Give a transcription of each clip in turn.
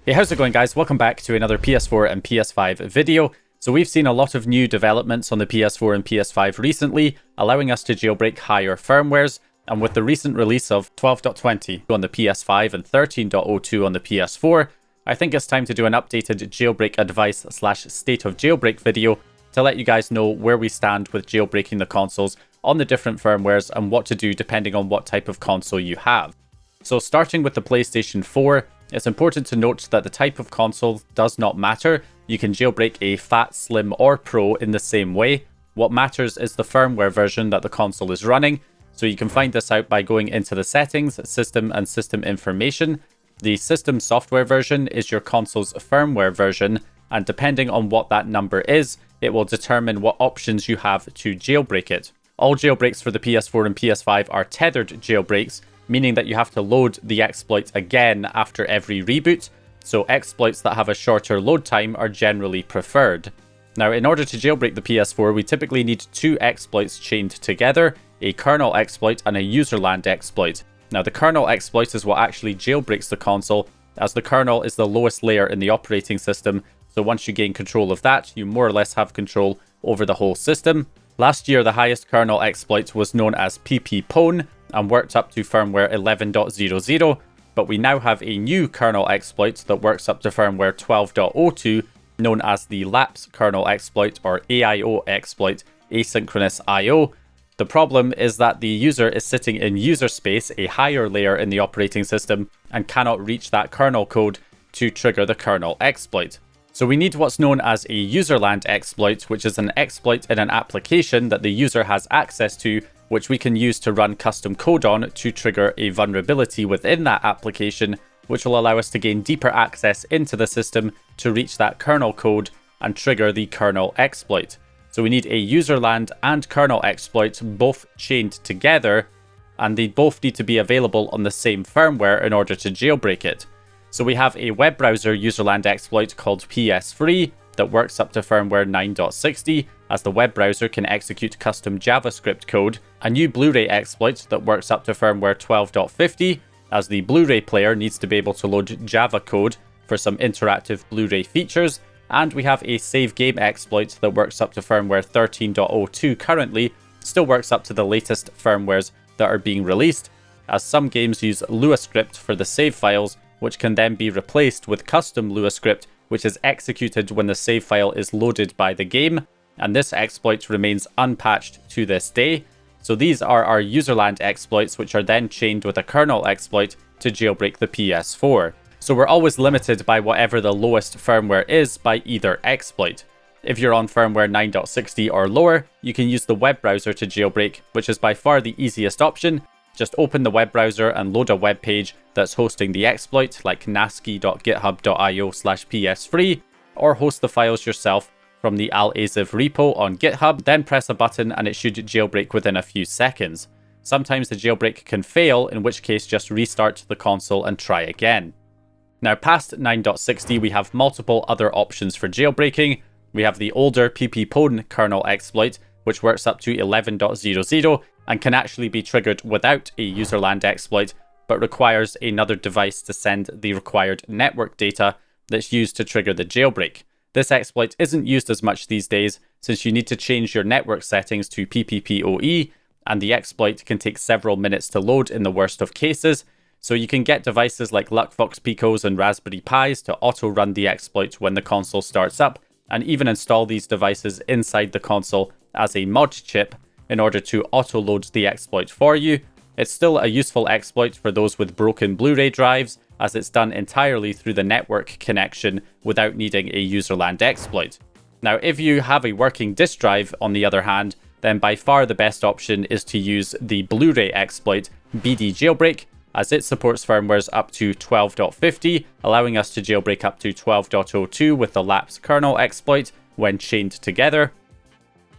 Hey, how's it going, guys? Welcome back to another PS4 and PS5 video. So we've seen a lot of new developments on the PS4 and PS5 recently, allowing us to jailbreak higher firmwares, and with the recent release of 12.20 on the PS5 and 13.02 on the PS4, I think it's time to do an updated jailbreak advice / state of jailbreak video to let you guys know where we stand with jailbreaking the consoles on the different firmwares and what to do depending on what type of console you have. So starting with the PlayStation 4, it's important to note that the type of console does not matter. You can jailbreak a Fat, Slim or Pro in the same way. What matters is the firmware version that the console is running. So you can find this out by going into the settings, system and system information. The system software version is your console's firmware version, and depending on what that number is, it will determine what options you have to jailbreak it. All jailbreaks for the PS4 and PS5 are tethered jailbreaks, meaning that you have to load the exploit again after every reboot, so exploits that have a shorter load time are generally preferred. Now, in order to jailbreak the PS4, we typically need two exploits chained together, a kernel exploit and a userland exploit. Now, the kernel exploit is what actually jailbreaks the console, as the kernel is the lowest layer in the operating system, so once you gain control of that, you more or less have control over the whole system. Last year, the highest kernel exploit was known as pp-pwn, and worked up to firmware 11.00, but we now have a new kernel exploit that works up to firmware 12.02, known as the lapse kernel exploit or AIO exploit, asynchronous IO. The problem is that the user is sitting in user space, a higher layer in the operating system, and cannot reach that kernel code to trigger the kernel exploit. So we need what's known as a userland exploit, which is an exploit in an application that the user has access to, which we can use to run custom code on to trigger a vulnerability within that application, which will allow us to gain deeper access into the system to reach that kernel code and trigger the kernel exploit. So we need a userland and kernel exploit both chained together, and they both need to be available on the same firmware in order to jailbreak it. So we have a web browser userland exploit called PS3 that works up to firmware 9.60, as the web browser can execute custom JavaScript code, a new Blu-ray exploit that works up to firmware 12.50, as the Blu-ray player needs to be able to load Java code for some interactive Blu-ray features, and we have a save game exploit that works up to firmware 13.02 currently, still works up to the latest firmwares that are being released, as some games use Lua script for the save files, which can then be replaced with custom Lua script, which is executed when the save file is loaded by the game, and this exploit remains unpatched to this day. So these are our userland exploits, which are then chained with a kernel exploit to jailbreak the PS4. So we're always limited by whatever the lowest firmware is by either exploit. If you're on firmware 9.60 or lower, you can use the web browser to jailbreak, which is by far the easiest option. Just open the web browser and load a web page that's hosting the exploit, like nasky.github.io/ps3, or host the files yourself from the al-aziv repo on GitHub, then press a button and it should jailbreak within a few seconds. Sometimes the jailbreak can fail, in which case just restart the console and try again. Now, past 9.60, we have multiple other options for jailbreaking. We have the older pp-pwn kernel exploit, which works up to 11.00 and can actually be triggered without a userland exploit, but requires another device to send the required network data that's used to trigger the jailbreak. This exploit isn't used as much these days, since you need to change your network settings to PPPoE, and the exploit can take several minutes to load in the worst of cases, so you can get devices like Luckfox Picos and Raspberry Pis to auto-run the exploit when the console starts up, and even install these devices inside the console as a mod chip in order to auto-load the exploit for you. It's still a useful exploit for those with broken Blu-ray drives, as it's done entirely through the network connection without needing a userland exploit. Now, if you have a working disk drive, on the other hand, then by far the best option is to use the Blu-ray exploit BD Jailbreak, as it supports firmwares up to 12.50, allowing us to jailbreak up to 12.02 with the lapse kernel exploit when chained together.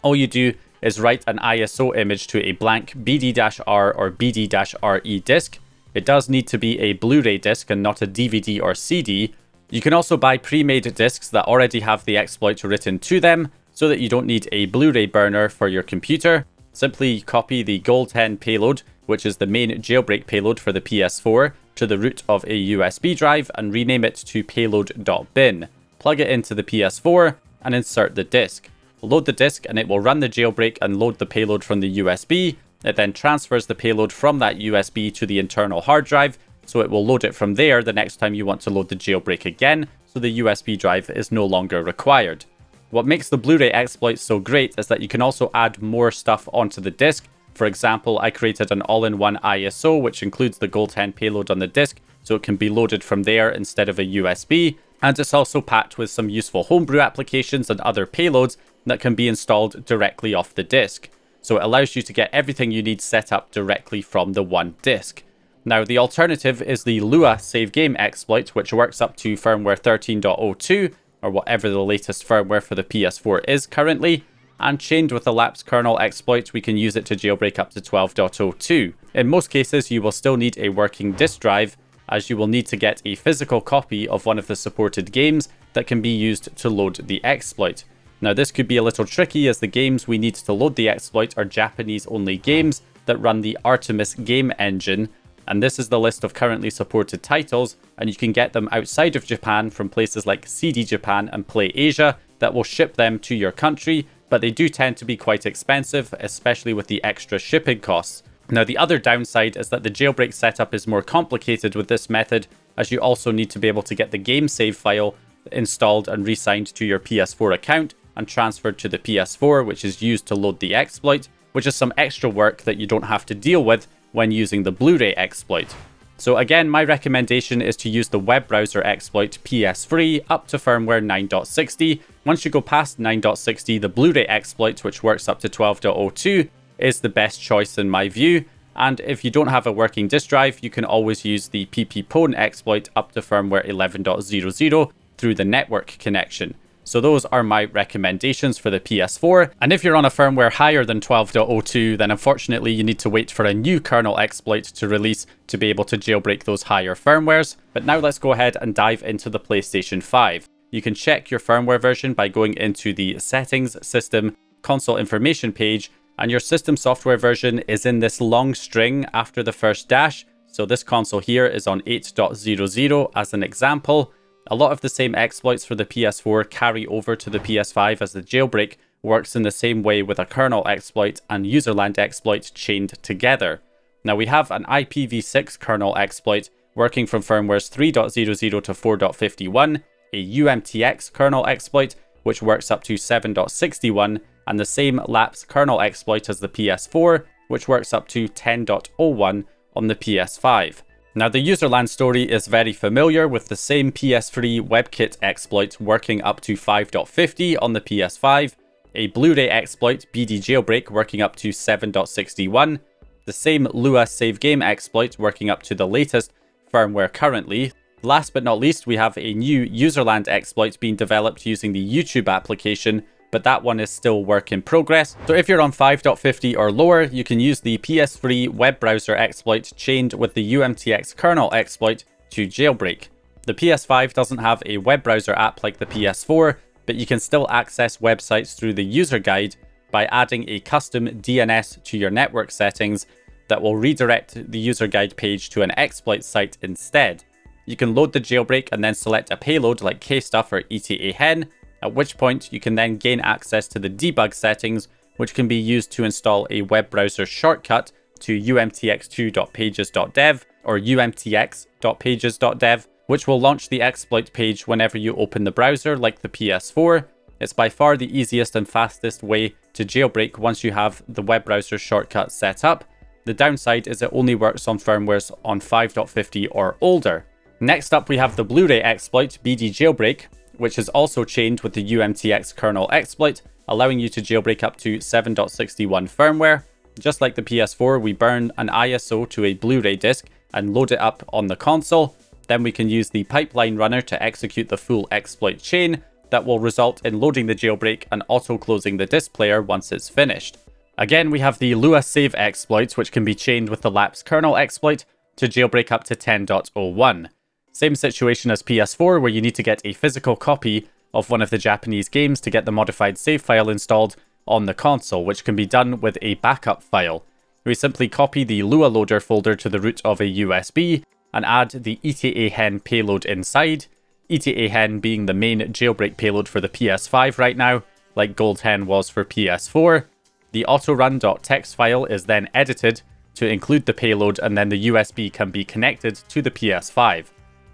All you do is write an ISO image to a blank BD-R or BD-RE disk. It does need to be a Blu-ray disc and not a DVD or CD. You can also buy pre-made discs that already have the exploit written to them, so that you don't need a Blu-ray burner for your computer. Simply copy the Gold 10 payload, which is the main jailbreak payload for the PS4, to the root of a USB drive and rename it to payload.bin. Plug it into the PS4 and insert the disk. Load the disk and it will run the jailbreak and load the payload from the USB. It then transfers the payload from that USB to the internal hard drive, so it will load it from there the next time you want to load the jailbreak again, so the USB drive is no longer required. What makes the Blu-ray exploit so great is that you can also add more stuff onto the disk. For example, I created an all-in-one ISO which includes the Gold 10 payload on the disk, so it can be loaded from there instead of a USB, and it's also packed with some useful homebrew applications and other payloads that can be installed directly off the disk. So it allows you to get everything you need set up directly from the one disk. Now, the alternative is the Lua save game exploit, which works up to firmware 13.02, or whatever the latest firmware for the PS4 is currently, and chained with the lapse kernel exploit, we can use it to jailbreak up to 12.02. In most cases, you will still need a working disk drive, as you will need to get a physical copy of one of the supported games that can be used to load the exploit. Now, this could be a little tricky, as the games we need to load the exploit are Japanese-only games that run the Artemis game engine, and this is the list of currently supported titles, and you can get them outside of Japan from places like CD Japan and Play Asia that will ship them to your country, but they do tend to be quite expensive, especially with the extra shipping costs. Now, the other downside is that the jailbreak setup is more complicated with this method, as you also need to be able to get the game save file installed and re-signed to your PS4 account and transferred to the PS4, which is used to load the exploit, which is some extra work that you don't have to deal with when using the Blu-ray exploit. So again, my recommendation is to use the web browser exploit PS3 up to firmware 9.60. Once you go past 9.60, the Blu-ray exploit, which works up to 12.02, is the best choice in my view. And if you don't have a working disk drive, you can always use the ppPwn exploit up to firmware 11.00 through the network connection. So those are my recommendations for the PS4. And if you're on a firmware higher than 12.02, then unfortunately you need to wait for a new kernel exploit to release to be able to jailbreak those higher firmwares. But now let's go ahead and dive into the PlayStation 5. You can check your firmware version by going into the Settings, System, Console Information page, and your system software version is in this long string after the first dash. So this console here is on 8.00 as an example. A lot of the same exploits for the PS4 carry over to the PS5, as the jailbreak works in the same way with a kernel exploit and userland exploit chained together. Now, we have an IPv6 kernel exploit working from firmwares 3.00 to 4.51, a UMTX kernel exploit which works up to 7.61, and the same lapse kernel exploit as the PS4, which works up to 10.01 on the PS5. Now, the userland story is very familiar, with the same PS3 WebKit exploit working up to 5.50 on the PS5, a Blu-ray exploit BD Jailbreak working up to 7.61, the same Lua save game exploit working up to the latest firmware currently. Last but not least, we have a new userland exploit being developed using the YouTube application, but that one is still work in progress. So if you're on 5.50 or lower, you can use the PS3 web browser exploit chained with the UMTX kernel exploit to jailbreak. The PS5 doesn't have a web browser app like the PS4, but you can still access websites through the user guide by adding a custom DNS to your network settings that will redirect the user guide page to an exploit site instead. You can load the jailbreak and then select a payload like kstuff or ETA-hen, at which point you can then gain access to the debug settings, which can be used to install a web browser shortcut to umtx2.pages.dev or umtx.pages.dev, which will launch the exploit page whenever you open the browser like the PS4. It's by far the easiest and fastest way to jailbreak once you have the web browser shortcut set up. The downside is it only works on firmwares on 5.50 or older. Next up, we have the Blu-ray exploit BD Jailbreak, which is also chained with the UMTX kernel exploit, allowing you to jailbreak up to 7.61 firmware. Just like the PS4, we burn an ISO to a Blu-ray disc and load it up on the console. Then we can use the pipeline runner to execute the full exploit chain that will result in loading the jailbreak and auto-closing the disc player once it's finished. Again, we have the Lua save exploit, which can be chained with the lapse kernel exploit to jailbreak up to 10.01. Same situation as PS4, where you need to get a physical copy of one of the Japanese games to get the modified save file installed on the console, which can be done with a backup file. We simply copy the Lua loader folder to the root of a USB, and add the ETA hen payload inside, ETA hen being the main jailbreak payload for the PS5 right now, like Gold Hen was for PS4. The autorun.txt file is then edited to include the payload, and then the USB can be connected to the PS5.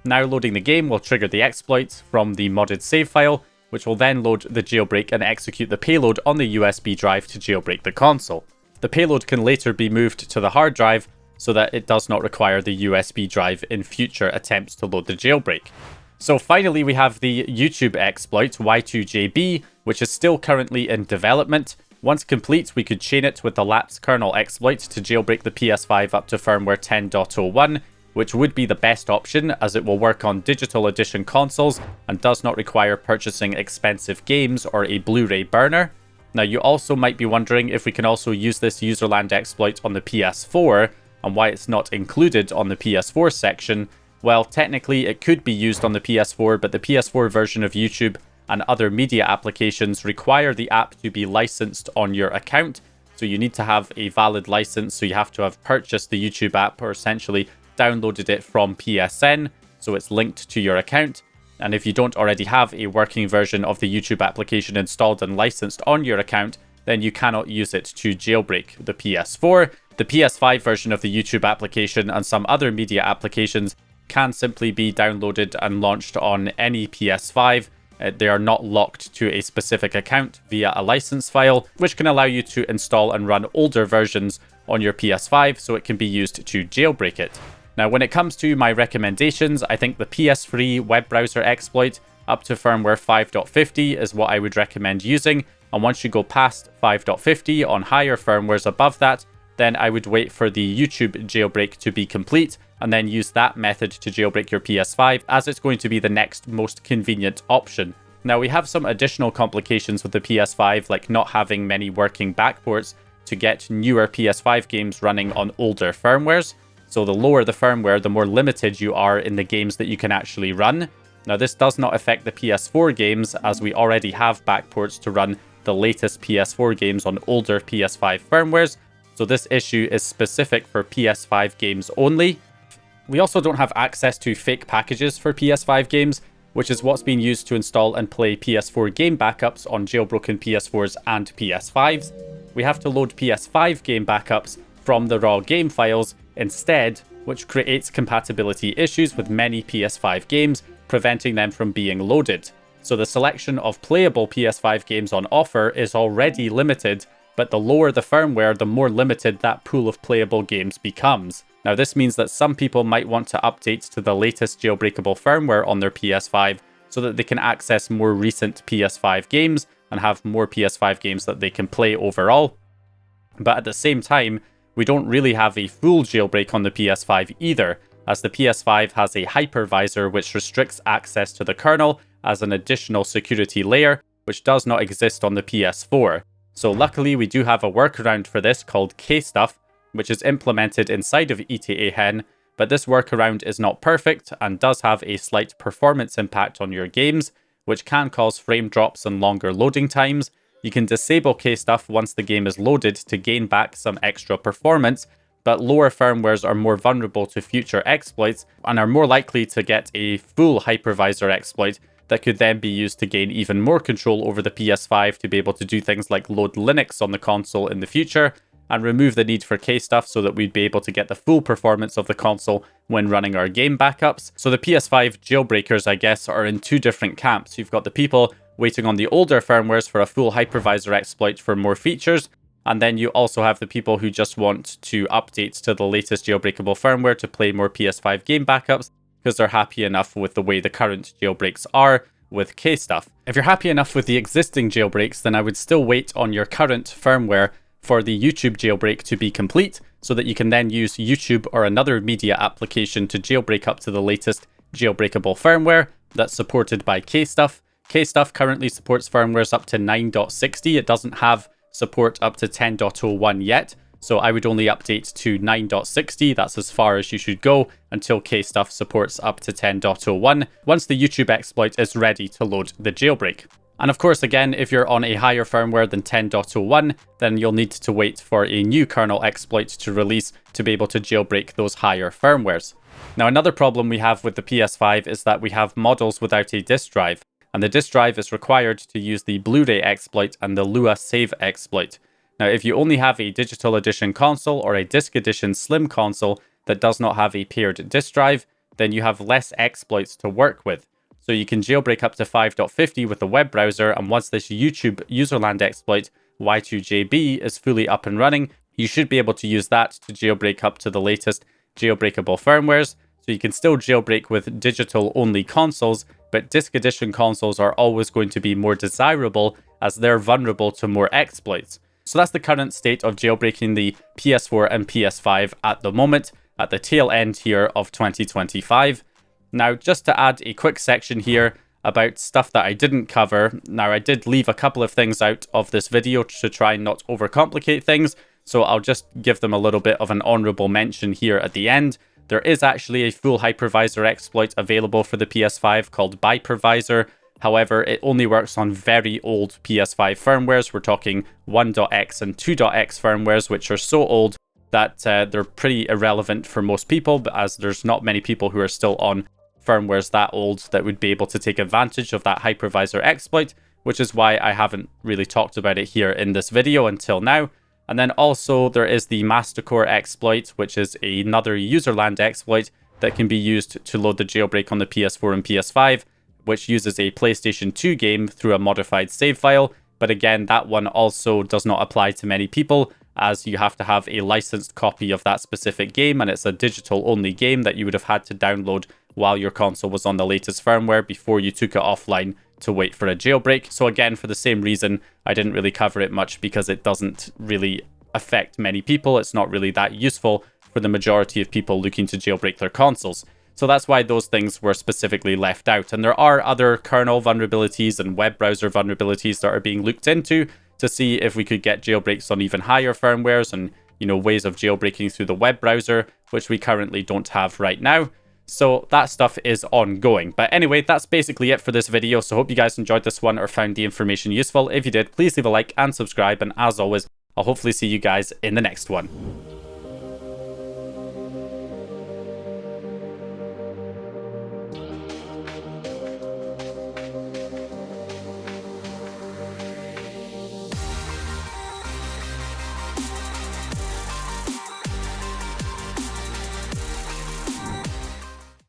Now loading the game will trigger the exploit from the modded save file, which will then load the jailbreak and execute the payload on the USB drive to jailbreak the console. The payload can later be moved to the hard drive so that it does not require the USB drive in future attempts to load the jailbreak. So finally we have the YouTube exploit Y2JB, which is still currently in development. Once complete, we could chain it with the lapse kernel exploit to jailbreak the PS5 up to firmware 10.01, which would be the best option as it will work on digital edition consoles and does not require purchasing expensive games or a Blu-ray burner. Now you also might be wondering if we can also use this userland exploit on the PS4 and why it's not included on the PS4 section. Well, technically it could be used on the PS4, but the PS4 version of YouTube and other media applications require the app to be licensed on your account. So you need to have a valid license, so you have to have purchased the YouTube app or essentially downloaded it from PSN, so it's linked to your account. And if you don't already have a working version of the YouTube application installed and licensed on your account, then you cannot use it to jailbreak the PS4. The PS5 version of the YouTube application and some other media applications can simply be downloaded and launched on any PS5. They are not locked to a specific account via a license file, which can allow you to install and run older versions on your PS5 so it can be used to jailbreak it. Now, when it comes to my recommendations, I think the PS3 web browser exploit up to firmware 5.50 is what I would recommend using. And once you go past 5.50 on higher firmwares above that, then I would wait for the YouTube jailbreak to be complete and then use that method to jailbreak your PS5, as it's going to be the next most convenient option. Now, we have some additional complications with the PS5, like not having many working backports to get newer PS5 games running on older firmwares. So the lower the firmware, the more limited you are in the games that you can actually run. Now, this does not affect the PS4 games, as we already have backports to run the latest PS4 games on older PS5 firmwares. So this issue is specific for PS5 games only. We also don't have access to fake packages for PS5 games, which is what's being used to install and play PS4 game backups on jailbroken PS4s and PS5s. We have to load PS5 game backups from the raw game files instead, which creates compatibility issues with many PS5 games, preventing them from being loaded. So the selection of playable PS5 games on offer is already limited, but the lower the firmware, the more limited that pool of playable games becomes. Now, this means that some people might want to update to the latest jailbreakable firmware on their PS5 so that they can access more recent PS5 games and have more PS5 games that they can play overall. But at the same time, we don't really have a full jailbreak on the PS5 either, as the PS5 has a hypervisor which restricts access to the kernel as an additional security layer, which does not exist on the PS4. So luckily we do have a workaround for this called kstuff, which is implemented inside of ETA hen, but this workaround is not perfect and does have a slight performance impact on your games, which can cause frame drops and longer loading times. You can disable kstuff once the game is loaded to gain back some extra performance, but lower firmwares are more vulnerable to future exploits and are more likely to get a full hypervisor exploit that could then be used to gain even more control over the PS5 to be able to do things like load Linux on the console in the future and remove the need for kstuff so that we'd be able to get the full performance of the console when running our game backups. So the PS5 jailbreakers, I guess, are in two different camps. You've got the people waiting on the older firmwares for a full hypervisor exploit for more features, and then you also have the people who just want to update to the latest jailbreakable firmware to play more PS5 game backups because they're happy enough with the way the current jailbreaks are with kstuff. If you're happy enough with the existing jailbreaks, then I would still wait on your current firmware for the YouTube jailbreak to be complete so that you can then use YouTube or another media application to jailbreak up to the latest jailbreakable firmware that's supported by kstuff. Kstuff currently supports firmwares up to 9.60. It doesn't have support up to 10.01 yet, so I would only update to 9.60. That's as far as you should go until kstuff supports up to 10.01 once the YouTube exploit is ready to load the jailbreak. And of course, again, if you're on a higher firmware than 10.01, then you'll need to wait for a new kernel exploit to release to be able to jailbreak those higher firmwares. Now, another problem we have with the PS5 is that we have models without a disk drive, and the disk drive is required to use the Blu-ray exploit and the Lua save exploit. Now, if you only have a digital edition console or a disc edition slim console that does not have a paired disk drive, then you have less exploits to work with. So you can jailbreak up to 5.50 with the web browser, and once this YouTube userland exploit Y2JB is fully up and running, you should be able to use that to jailbreak up to the latest jailbreakable firmwares. So you can still jailbreak with digital-only consoles, but disc edition consoles are always going to be more desirable as they're vulnerable to more exploits. So that's the current state of jailbreaking the PS4 and PS5 at the moment, at the tail end here of 2025. Now, just to add a quick section here about stuff that I didn't cover. Now, I did leave a couple of things out of this video to try and not overcomplicate things, so I'll just give them a little bit of an honorable mention here at the end. There is actually a full hypervisor exploit available for the PS5 called Bypervisor. However, it only works on very old PS5 firmwares. We're talking 1.x and 2.x firmwares, which are so old that they're pretty irrelevant for most people, but as there's not many people who are still on firmwares that old that would be able to take advantage of that hypervisor exploit, which is why I haven't really talked about it here in this video until now. And then also there is the Mastercore exploit, which is another userland exploit that can be used to load the jailbreak on the PS4 and PS5, which uses a PlayStation 2 game through a modified save file. But again, that one also does not apply to many people, as you have to have a licensed copy of that specific game, and it's a digital-only game that you would have had to download while your console was on the latest firmware before you took it offline to wait for a jailbreak. So again, for the same reason, I didn't really cover it much because it doesn't really affect many people. It's not really that useful for the majority of people looking to jailbreak their consoles. So that's why those things were specifically left out. And there are other kernel vulnerabilities and web browser vulnerabilities that are being looked into to see if we could get jailbreaks on even higher firmwares and, ways of jailbreaking through the web browser, which we currently don't have right now. So that stuff is ongoing. But anyway, that's basically it for this video. So hope you guys enjoyed this one or found the information useful. If you did, please leave a like and subscribe. And as always, I'll hopefully see you guys in the next one.